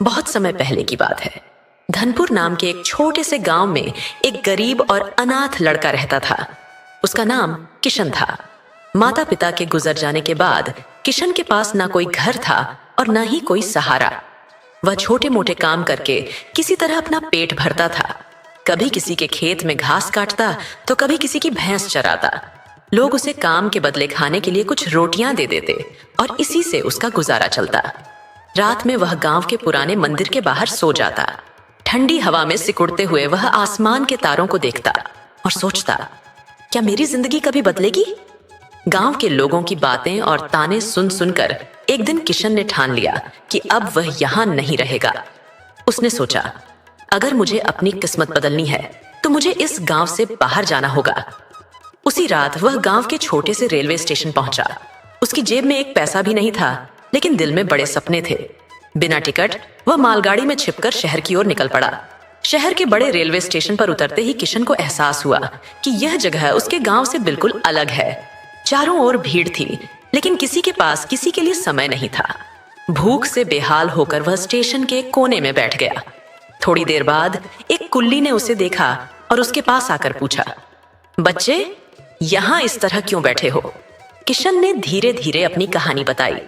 बहुत समय पहले की बात है। धनपुर नाम के एक छोटे से गांव में एक गरीब और अनाथ लड़का रहता था। उसका नाम किशन था। माता पिता के गुजर जाने के बाद किशन के पास ना कोई घर था और ना ही कोई सहारा। वह छोटे मोटे काम करके किसी तरह अपना पेट भरता था। कभी किसी के खेत में घास काटता तो कभी किसी की भैंस चराता। लोग उसे काम के बदले खाने के लिए कुछ रोटियां दे देते और इसी से उसका गुजारा चलता। रात में वह गांव के पुराने मंदिर के बाहर सो जाता। ठंडी हवा में सिकुड़ते हुए वह आसमान के तारों को देखता और सोचता, क्या मेरी जिंदगी कभी बदलेगी? गांव के लोगों की बातें और ताने सुन सुनकर एक दिन किशन ने ठान लिया कि अब वह यहां नहीं रहेगा। उसने सोचा, अगर मुझे अपनी किस्मत बदलनी है तो मुझे इस गांव से बाहर जाना होगा। उसी रात वह गांव के छोटे से रेलवे स्टेशन पहुंचा। उसकी जेब में एक पैसा भी नहीं था, लेकिन दिल में बड़े सपने थे। बिना टिकट वह मालगाड़ी में छिपकर शहर की ओर निकल पड़ा। शहर के बड़े रेलवे स्टेशन पर उतरते ही किशन को एहसास हुआ कि यह जगह उसके गांव से बिल्कुल अलग है। चारों ओर भीड़ थी, लेकिन किसी के पास किसी के लिए समय नहीं था। भूख से बेहाल होकर वह स्टेशन के एक कोने में बैठ गया। थोड़ी देर बाद एक कुल्ली ने उसे देखा और उसके पास आकर पूछा, बच्चे, यहां इस तरह क्यों बैठे हो? किशन ने धीरे धीरे अपनी कहानी बताई।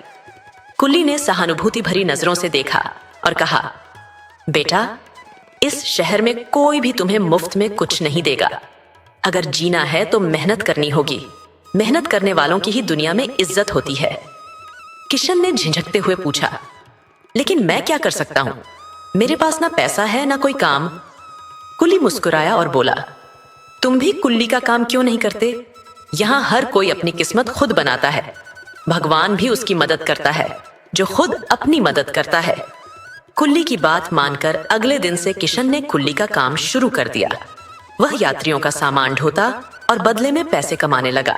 कुल्ली ने सहानुभूति भरी नजरों से देखा और कहा, बेटा, इस शहर में कोई भी तुम्हें मुफ्त में कुछ नहीं देगा। अगर जीना है तो मेहनत करनी होगी। मेहनत करने वालों की ही दुनिया में इज्जत होती है। किशन ने झिझकते हुए पूछा, लेकिन मैं क्या कर सकता हूं? मेरे पास ना पैसा है ना कोई काम। कुल्ली मुस्कुराया और बोला, तुम भी कुल्ली का काम क्यों नहीं करते? यहां हर कोई अपनी किस्मत खुद बनाता है। भगवान भी उसकी मदद करता है जो खुद अपनी मदद करता है। कुल्ली की बात मानकर अगले दिन से किशन ने कुल्ली का काम शुरू कर दिया। वह यात्रियों का सामान ढोता और बदले में पैसे कमाने लगा।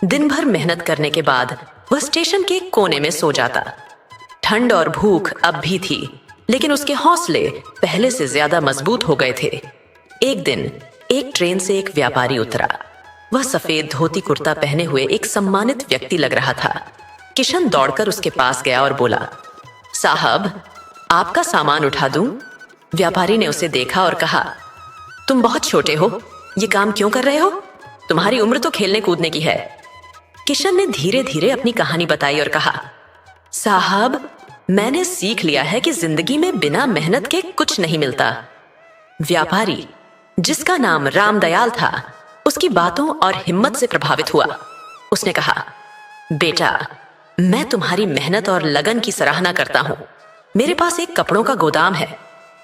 दिन भर मेहनत करने के बाद वह स्टेशन के कोने में सो जाता। ठंड और भूख अब भी थी, लेकिन उसके हौसले पहले से ज्यादा मजबूत हो गए थे। एक दिन एक ट्रेन से एक व्यापारी उतरा। वह सफेद धोती कुर्ता पहने हुए एक सम्मानित व्यक्ति लग रहा था। किशन दौड़कर उसके पास गया और बोला, साहब, आपका सामान उठा दूं? व्यापारी ने उसे देखा और कहा, तुम बहुत छोटे हो, ये काम क्यों कर रहे हो? तुम्हारी उम्र तो खेलने कूदने की है। किशन ने धीरे धीरे अपनी कहानी बताई और कहा, साहब, मैंने सीख लिया है कि जिंदगी में बिना मेहनत के कुछ नहीं मिलता। व्यापारी, जिसका नाम रामदयाल था, उसकी बातों और हिम्मत से प्रभावित हुआ। उसने कहा, बेटा, मैं तुम्हारी मेहनत और लगन की सराहना करता हूं। मेरे पास एक कपड़ों का गोदाम है।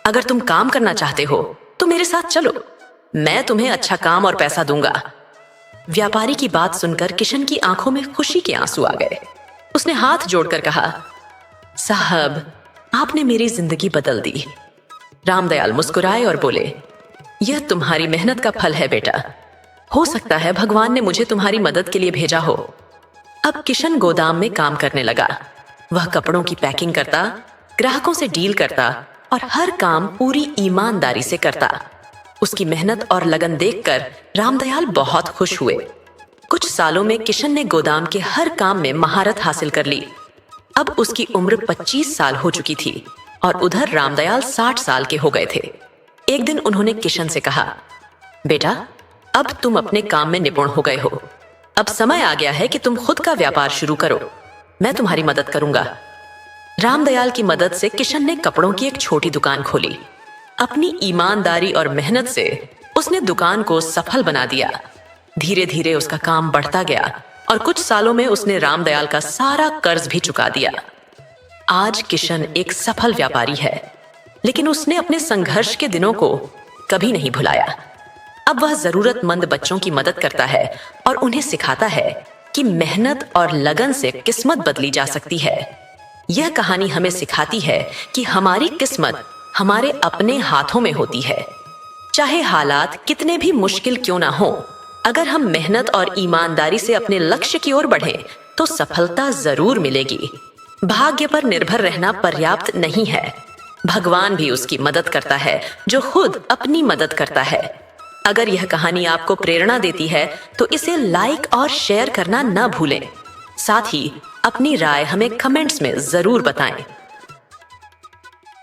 अगर तुम काम करना चाहते हो तो मेरे साथ चलो। मैं तुम्हें अच्छा काम और पैसा दूंगा। व्यापारी की बात सुनकर किशन की आंखों में खुशी के आंसू आ गए। उसने हाथ जोड़कर कहा, साहब, आपने मेरी जिंदगी बदल दी। रामदयाल मुस्कुराए और बोले, यह तुम्हारी मेहनत का फल है बेटा। हो सकता है भगवान ने मुझे तुम्हारी मदद के लिए भेजा हो। अब किशन गोदाम में काम करने लगा। वह कपड़ों की पैकिंग करता, ग्राहकों से डील करता और हर काम पूरी ईमानदारी से करता। उसकी मेहनत और लगन देखकर रामदयाल बहुत खुश हुए। कुछ सालों में किशन ने गोदाम के हर काम में महारत हासिल कर ली। अब उसकी उम्र 25 साल हो चुकी थी और उधर रामदयाल 60 साल के हो गए थे। एक दिन उन्होंने किशन से कहा, बेटा, अब तुम अपने काम में निपुण हो गए हो। अब समय आ गया है कि तुम खुद का व्यापार शुरू करो। मैं तुम्हारी मदद करूंगा। रामदयाल की मदद से किशन ने कपड़ों की एक छोटी दुकान खोली। अपनी ईमानदारी और मेहनत से उसने दुकान को सफल बना दिया। धीरे धीरे उसका काम बढ़ता गया और कुछ सालों में उसने रामदयाल का सारा कर्ज भी चुका दिया। आज किशन एक सफल व्यापारी है, लेकिन उसने अपने संघर्ष के दिनों को कभी नहीं भुलाया। अब वह जरूरतमंद बच्चों की मदद करता है और उन्हें सिखाता है कि मेहनत और लगन से किस्मत बदली जा सकती है। यह कहानी हमें सिखाती है कि हमारी किस्मत हमारे अपने हाथों में होती है। चाहे हालात कितने भी मुश्किल क्यों ना हो, अगर हम मेहनत और ईमानदारी से अपने लक्ष्य की ओर बढ़ें तो सफलता जरूर मिलेगी। भाग्य पर निर्भर रहना पर्याप्त नहीं है। भगवान भी उसकी मदद करता है जो खुद अपनी मदद करता है। अगर यह कहानी आपको प्रेरणा देती है तो इसे लाइक और शेयर करना न भूलें। साथ ही अपनी राय हमें कमेंट्स में जरूर बताएं।